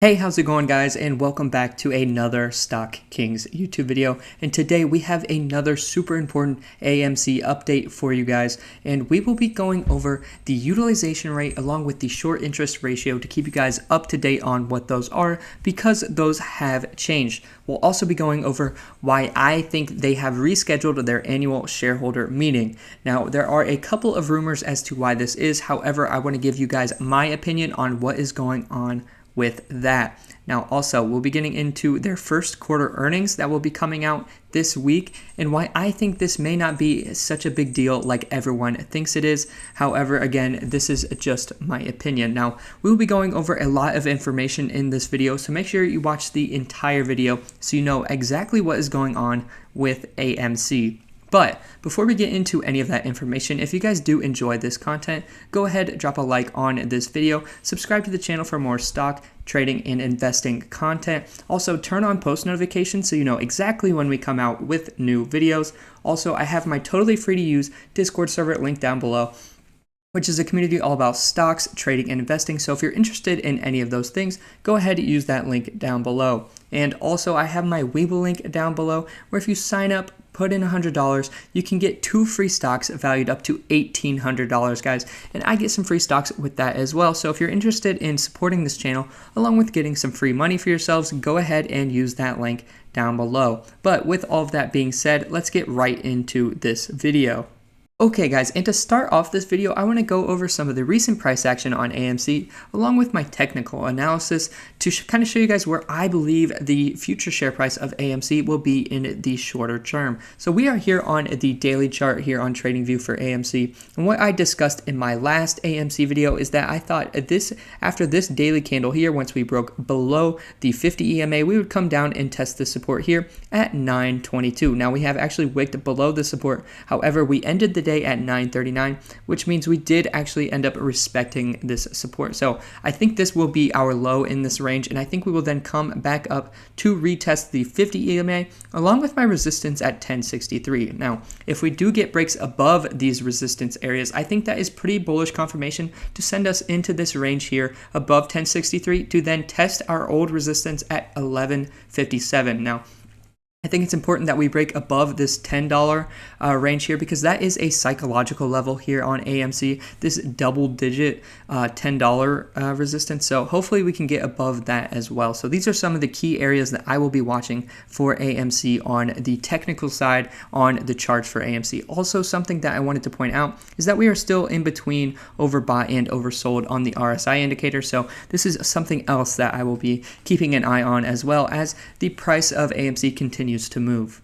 Hey, how's it going, guys? And welcome back to another Stock Kings YouTube video. And today we have another super important AMC update for you guys. And we will be going over the utilization rate along with the short interest ratio to keep you guys up to date on what those are, because those have changed. We'll also be going over why I think they have rescheduled their annual shareholder meeting. Now, there are a couple of rumors as to why this is. However, I want to give you guys my opinion on what is going on with that. Now, also, we'll be getting into their first quarter earnings that will be coming out this week and why I think this may not be such a big deal like everyone thinks it is. However, again, this is just my opinion. Now, we'll be going over a lot of information in this video, so make sure you watch the entire video so you know exactly what is going on with AMC. But before we get into any of that information, if you guys do enjoy this content, go ahead, drop a like on this video, subscribe to the channel for more stock, trading, and investing content. Also, turn on post notifications so you know exactly when we come out with new videos. Also, I have my totally free to use Discord server linked down below, which is a community all about stocks, trading, and investing. So if you're interested in any of those things, go ahead and use that link down below. And also, I have my Webull link down below, where if you sign up, put in $100, you can get 2 free stocks valued up to $1,800, guys. And I get some free stocks with that as well. So if you're interested in supporting this channel, along with getting some free money for yourselves, go ahead and use that link down below. But with all of that being said, let's get right into this video. Okay, guys, and to start off this video, I want to go over some of the recent price action on AMC, along with my technical analysis to kind of show you guys where I believe the future share price of AMC will be in the shorter term. So we are here on the daily chart here on TradingView for AMC, and what I discussed in my last AMC video is that I thought after this daily candle here, once we broke below the 50 EMA, we would come down and test the support here at 922. Now we have actually wicked below the support. However, we ended the day at 939, which means we did actually end up respecting this support. So I think this will be our low in this range, and I think we will then come back up to retest the 50 EMA along with my resistance at 1063. Now, if we do get breaks above these resistance areas, I think that is pretty bullish confirmation to send us into this range here above 1063 to then test our old resistance at 1157. Now, I think it's important that we break above this $10 range here, because that is a psychological level here on AMC, this double-digit $10 resistance. So hopefully we can get above that as well. So these are some of the key areas that I will be watching for AMC on the technical side on the charts for AMC. Also, something that I wanted to point out is that we are still in between overbought and oversold on the RSI indicator. So this is something else that I will be keeping an eye on, as well as the price of AMC continues to move.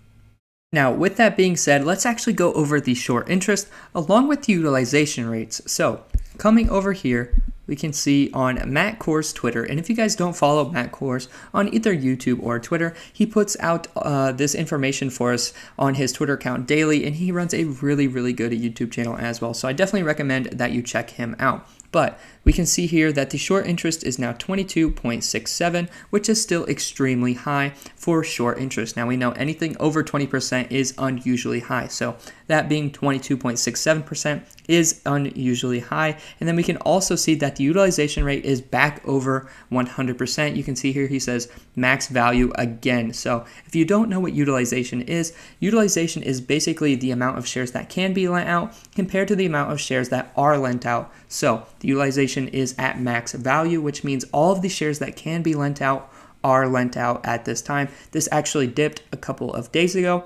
Now, with that being said, let's actually go over the short interest along with the utilization rates. So coming over here, we can see on Matt Core's Twitter, and if you guys don't follow Matt Core's on either YouTube or Twitter, he puts out this information for us on his Twitter account daily, and he runs a really good YouTube channel as well. So I definitely recommend that you check him out. But we can see here that the short interest is now 22.67, which is still extremely high for short interest. Now we know anything over 20% is unusually high. So that being 22.67% is unusually high. And then we can also see that the utilization rate is back over 100%. You can see here he says max value again. So if you don't know what utilization is basically the amount of shares that can be lent out compared to the amount of shares that are lent out. So the utilization is at max value, which means all of the shares that can be lent out are lent out at this time. This actually dipped a couple of days ago,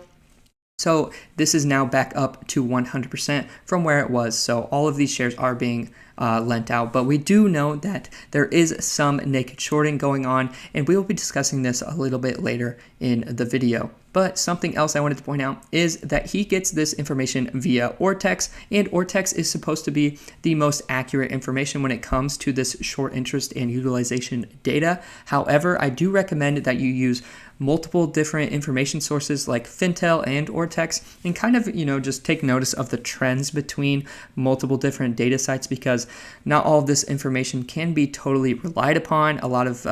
so this is now back up to 100% from where it was. So all of these shares are being lent out, but we do know that there is some naked shorting going on, and we will be discussing this a little bit later in the video. But something else I wanted to point out is that he gets this information via Ortex, and Ortex is supposed to be the most accurate information when it comes to this short interest and utilization data. However, I do recommend that you use multiple different information sources like Fintel and Ortex, and kind of, just take notice of the trends between multiple different data sites, because not all of this information can be totally relied upon. A lot of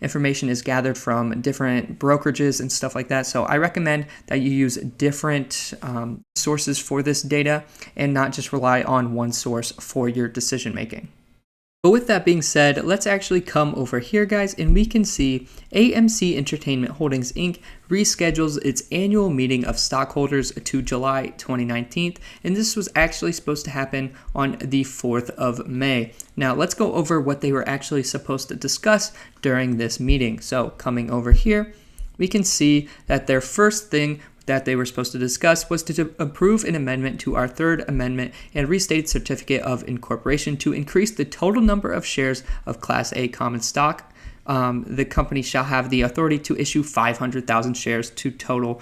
information is gathered from different brokerages and stuff like that. So I recommend that you use different sources for this data and not just rely on one source for your decision making. But with that being said, let's actually come over here, guys, and we can see AMC Entertainment Holdings Inc. reschedules its annual meeting of stockholders to July 2019, and this was actually supposed to happen on the 4th of May. Now, let's go over what they were actually supposed to discuss during this meeting. So, coming over here, we can see that their first thing that they were supposed to discuss was to approve an amendment to our third amendment and restated certificate of incorporation to increase the total number of shares of Class A common stock. The company shall have the authority to issue 500,000 shares to total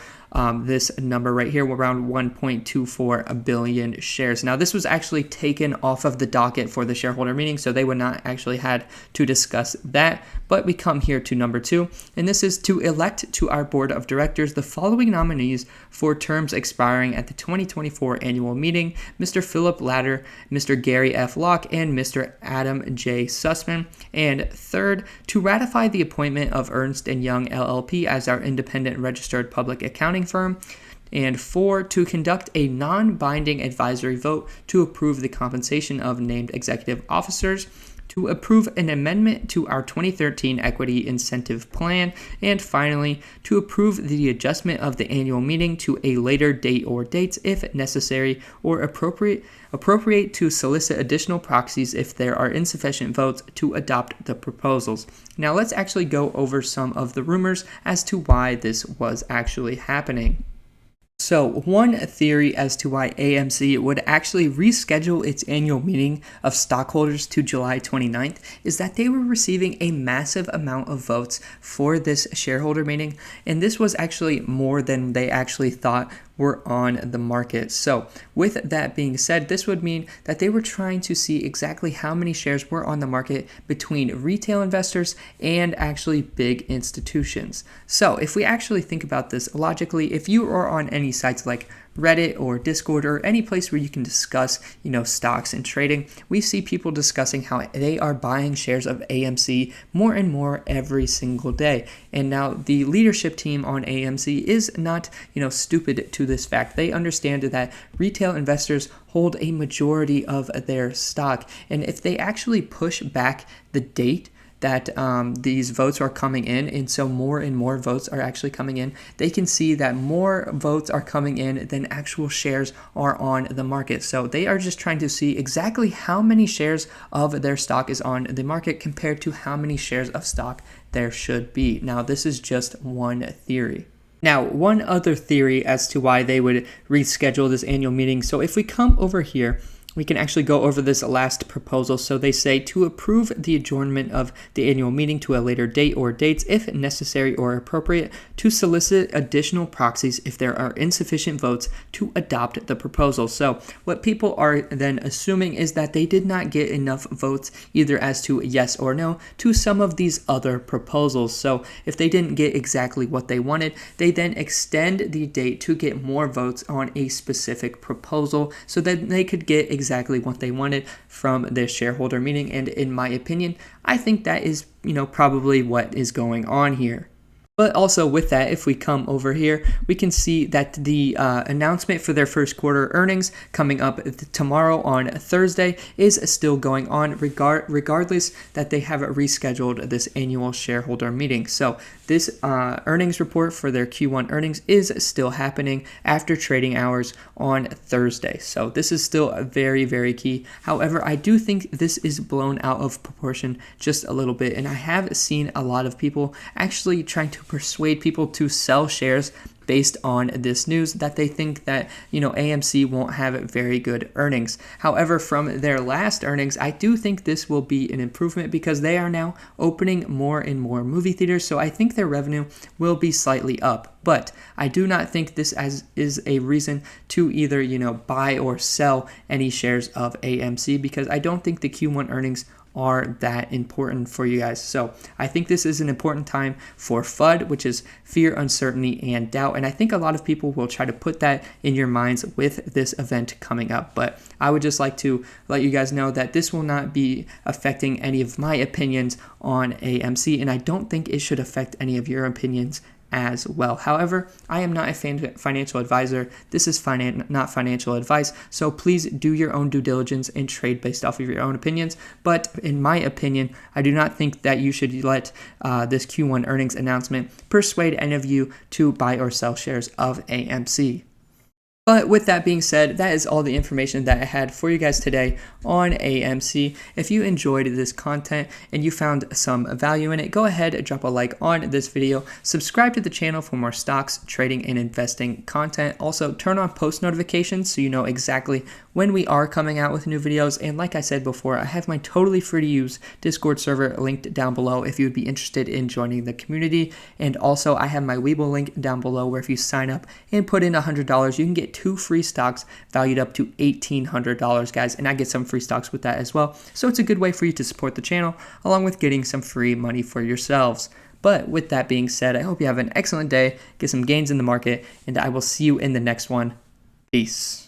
this number right here, around 1.24 billion shares. Now, this was actually taken off of the docket for the shareholder meeting, so they would not actually had to discuss that. But we come here to number 2, and this is to elect to our board of directors the following nominees for terms expiring at the 2024 annual meeting: Mr. Philip Latter, Mr. Gary F. Locke, and Mr. Adam J. Sussman. And third, to ratify the appointment of Ernst & Young LLP as our independent registered public accounting firm. And 4, to conduct a non-binding advisory vote to approve the compensation of named executive officers, to approve an amendment to our 2013 Equity Incentive Plan, and finally, to approve the adjustment of the annual meeting to a later date or dates if necessary or appropriate to solicit additional proxies if there are insufficient votes to adopt the proposals. Now, let's actually go over some of the rumors as to why this was actually happening. So, one theory as to why AMC would actually reschedule its annual meeting of stockholders to July 29th is that they were receiving a massive amount of votes for this shareholder meeting, and this was actually more than they actually thought were on the market. So with that being said, this would mean that they were trying to see exactly how many shares were on the market between retail investors and actually big institutions. So if we actually think about this logically, if you are on any sites like Reddit or Discord or any place where you can discuss, stocks and trading, we see people discussing how they are buying shares of AMC more and more every single day. And now the leadership team on AMC is not, stupid to this fact. They understand that retail investors hold a majority of their stock. And if they actually push back the date that these votes are coming in, and so more and more votes are actually coming in, they can see that more votes are coming in than actual shares are on the market. So they are just trying to see exactly how many shares of their stock is on the market compared to how many shares of stock there should be. Now, this is just one theory. Now, one other theory as to why they would reschedule this annual meeting. So if we come over here, we can actually go over this last proposal. So they say to approve the adjournment of the annual meeting to a later date or dates if necessary or appropriate, to solicit additional proxies if there are insufficient votes to adopt the proposal. So what people are then assuming is that they did not get enough votes either as to yes or no to some of these other proposals. So if they didn't get exactly what they wanted, they then extend the date to get more votes on a specific proposal so that they could get exactly what they wanted from this shareholder meeting. And in my opinion, I think that is, probably what is going on here. But also with that, if we come over here, we can see that the announcement for their first quarter earnings coming up tomorrow on Thursday is still going on regardless that they have rescheduled this annual shareholder meeting. So this earnings report for their Q1 earnings is still happening after trading hours on Thursday. So this is still very, very key. However, I do think this is blown out of proportion just a little bit. And I have seen a lot of people actually trying to persuade people to sell shares based on this news, that they think that, AMC won't have very good earnings. However, from their last earnings, I do think this will be an improvement because they are now opening more and more movie theaters. So I think their revenue will be slightly up. But I do not think this is a reason to either, buy or sell any shares of AMC, because I don't think the Q1 earnings are that important for you guys. So I think this is an important time for FUD, which is fear, uncertainty, and doubt. And I think a lot of people will try to put that in your minds with this event coming up. But I would just like to let you guys know that this will not be affecting any of my opinions on AMC, and I don't think it should affect any of your opinions as well. However, I am not a financial advisor. This is not financial advice, so please do your own due diligence and trade based off of your own opinions. But in my opinion, I do not think that you should let this Q1 earnings announcement persuade any of you to buy or sell shares of AMC. But with that being said, that is all the information that I had for you guys today on AMC. If you enjoyed this content and you found some value in it, go ahead and drop a like on this video. Subscribe to the channel for more stocks, trading, and investing content. Also, turn on post notifications so you know exactly when we are coming out with new videos. And like I said before, I have my totally free to use Discord server linked down below if you would be interested in joining the community. And also, I have my Webull link down below where if you sign up and put in $100, you can get 2 free stocks valued up to $1,800, guys, and I get some free stocks with that as well. So it's a good way for you to support the channel along with getting some free money for yourselves. But with that being said, I hope you have an excellent day, get some gains in the market, and I will see you in the next one. Peace.